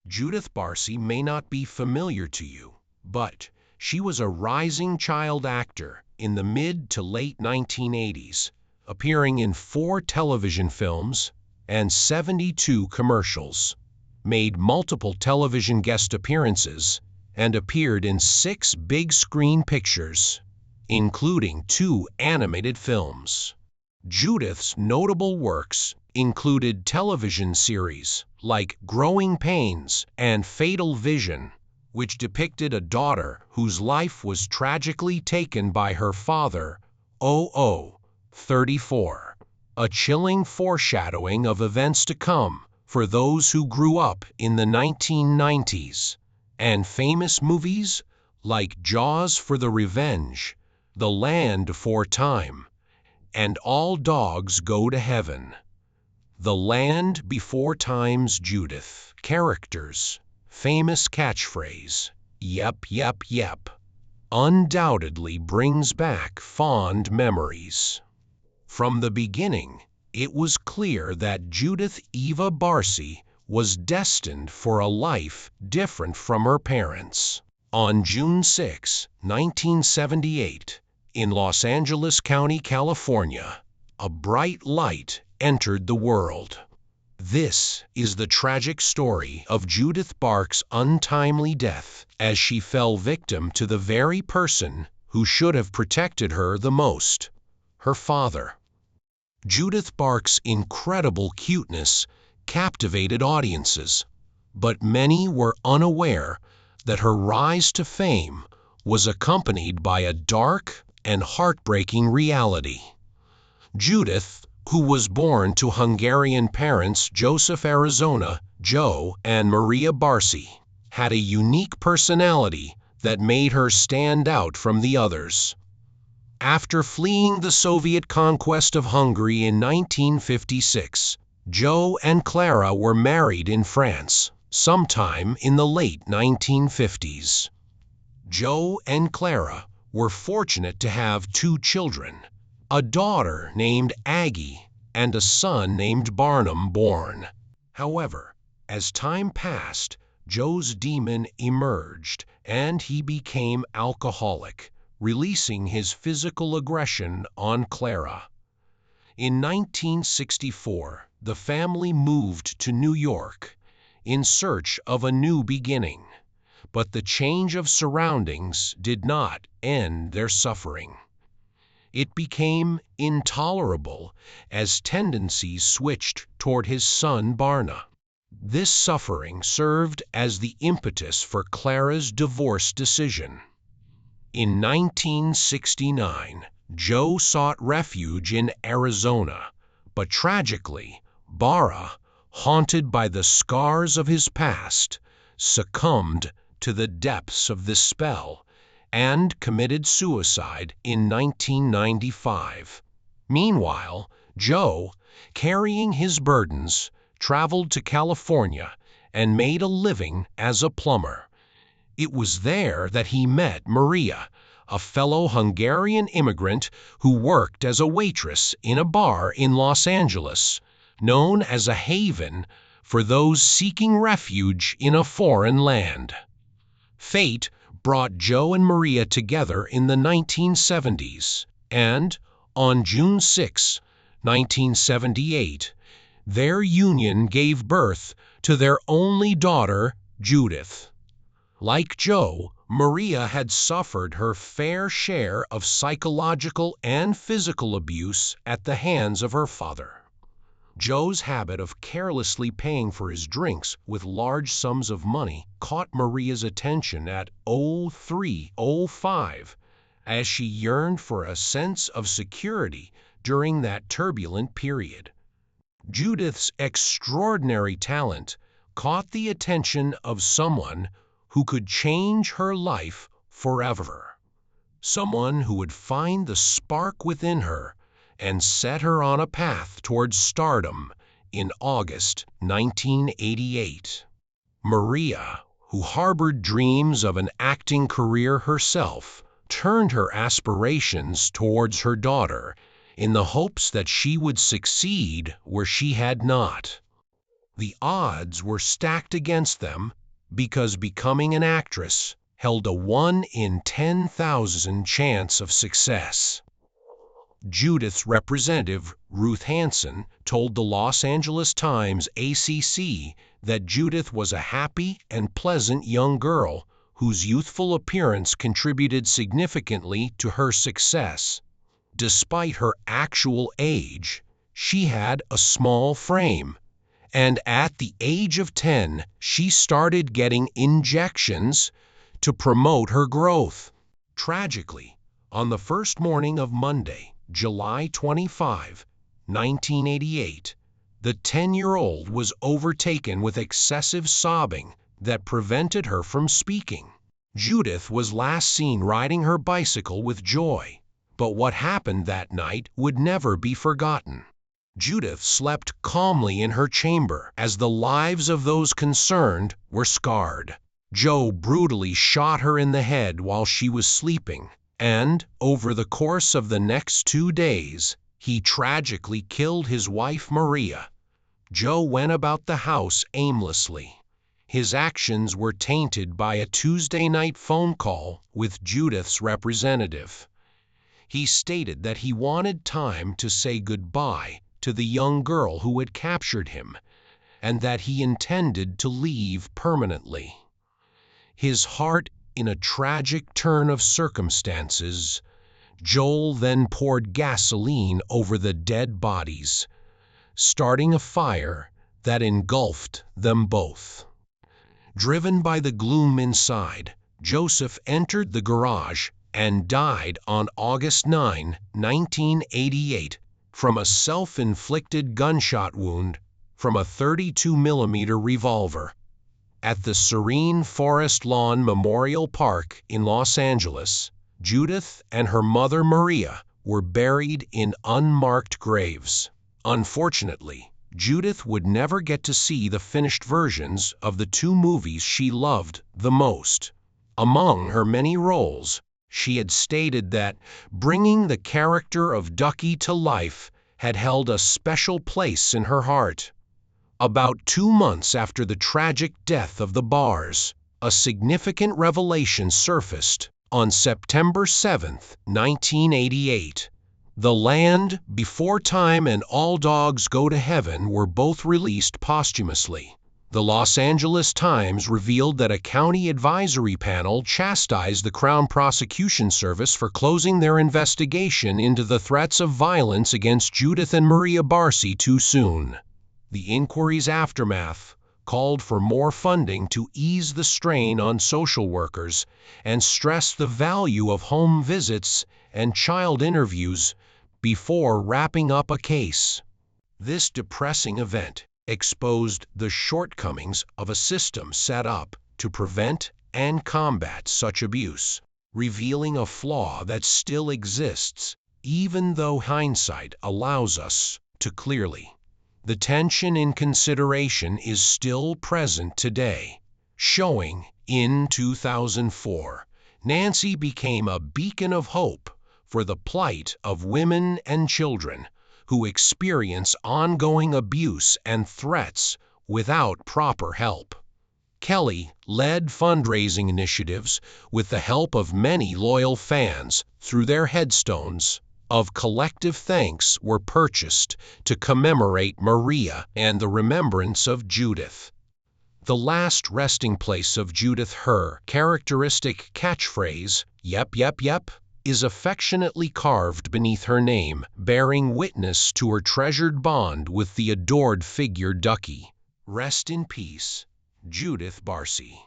Judith Barsi may not be familiar to you, but she was a rising child actor in the mid to late 1980s, appearing in 4 television films and 72 commercials, made multiple television guest appearances, and appeared in 6 big-screen pictures, including 2 animated films. Judith's notable works included television series like Growing Pains and Fatal Vision, which depicted a daughter whose life was tragically taken by her father, 34, a chilling foreshadowing of events to come for those who grew up in the 1990s, and famous movies like Jaws for the Revenge, The Land Before Time, and All Dogs Go to Heaven. The Land Before Time's Judith characters' famous catchphrase, "Yep, yep, yep," undoubtedly brings back fond memories. From the beginning, it was clear that Judith Eva Barsi was destined for a life different from her parents. On June 6, 1978, in Los Angeles County, California, a bright light entered the world. This is the tragic story of Judith Barsi's untimely death as she fell victim to the very person who should have protected her the most, her father. Judith Barsi's incredible cuteness captivated audiences, but many were unaware that her rise to fame was accompanied by a dark and heartbreaking reality. Judith, who was born to Hungarian parents Joseph Arizona, Joe, and Maria Barsi, had a unique personality that made her stand out from the others. After fleeing the Soviet conquest of Hungary in 1956, Joe and Clara were married in France sometime in the late 1950s. Joe and Clara were fortunate to have 2 children, a daughter named Aggie and a son named Barnum born. However, as time passed, Joe's demon emerged and he became alcoholic, releasing his physical aggression on Clara. In 1964, the family moved to New York in search of a new beginning, but the change of surroundings did not end their suffering. It became intolerable as tendencies switched toward his son Barna. This suffering served as the impetus for Clara's divorce decision. In 1969, Joe sought refuge in Arizona, but tragically, Barra, haunted by the scars of his past, succumbed to the depths of this spell and committed suicide in 1995. Meanwhile, Joe, carrying his burdens, traveled to California and made a living as a plumber. It was there that he met Maria, a fellow Hungarian immigrant who worked as a waitress in a bar in Los Angeles, known as a haven for those seeking refuge in a foreign land. Fate brought Joe and Maria together in the 1970s, and on June 6, 1978, their union gave birth to their only daughter, Judith. Like Joe, Maria had suffered her fair share of psychological and physical abuse at the hands of her father. Joe's habit of carelessly paying for his drinks with large sums of money caught Maria's attention at 03:05, as she yearned for a sense of security during that turbulent period. Judith's extraordinary talent caught the attention of someone who could change her life forever. Someone who would find the spark within her and set her on a path towards stardom in August 1988. Maria, who harbored dreams of an acting career herself, turned her aspirations towards her daughter in the hopes that she would succeed where she had not. The odds were stacked against them because becoming an actress held a 1 in 10,000 chance of success. Judith's representative, Ruth Hanson, told the Los Angeles Times ACC that Judith was a happy and pleasant young girl whose youthful appearance contributed significantly to her success. Despite her actual age, she had a small frame, and at the age of 10, she started getting injections to promote her growth. Tragically, on the first morning of Monday, July 25, 1988, the 10-year-old was overtaken with excessive sobbing that prevented her from speaking. Judith was last seen riding her bicycle with joy, but what happened that night would never be forgotten. Judith slept calmly in her chamber as the lives of those concerned were scarred. Joe brutally shot her in the head while she was sleeping, and, over the course of the next 2 days, he tragically killed his wife Maria. Joe went about the house aimlessly. His actions were tainted by a Tuesday night phone call with Judith's representative. He stated that he wanted time to say goodbye to the young girl who had captured him, and that he intended to leave permanently. His heart in a tragic turn of circumstances, Joel then poured gasoline over the dead bodies, starting a fire that engulfed them both. Driven by the gloom inside, Joseph entered the garage and died on August 9, 1988, from a self-inflicted gunshot wound from a .32mm revolver. At the Serene Forest Lawn Memorial Park in Los Angeles, Judith and her mother Maria were buried in unmarked graves. Unfortunately, Judith would never get to see the finished versions of the 2 movies she loved the most. Among her many roles, she had stated that bringing the character of Ducky to life had held a special place in her heart. About 2 months after the tragic death of the Bars, a significant revelation surfaced on September 7, 1988. The Land Before Time and All Dogs Go to Heaven were both released posthumously. The Los Angeles Times revealed that a county advisory panel chastised the Crown Prosecution Service for closing their investigation into the threats of violence against Judith and Maria Barsi too soon. The inquiry's aftermath called for more funding to ease the strain on social workers and stressed the value of home visits and child interviews before wrapping up a case. This depressing event exposed the shortcomings of a system set up to prevent and combat such abuse, revealing a flaw that still exists, even though hindsight allows us to clearly. The tension in consideration is still present today, showing, in 2004, Nancy became a beacon of hope for the plight of women and children who experience ongoing abuse and threats without proper help. Kelly led fundraising initiatives with the help of many loyal fans through their headstones of collective thanks were purchased to commemorate Maria and the remembrance of Judith. The last resting place of Judith, her characteristic catchphrase, "Yep, yep, yep," is affectionately carved beneath her name, bearing witness to her treasured bond with the adored figure Ducky. Rest in peace, Judith Barsi.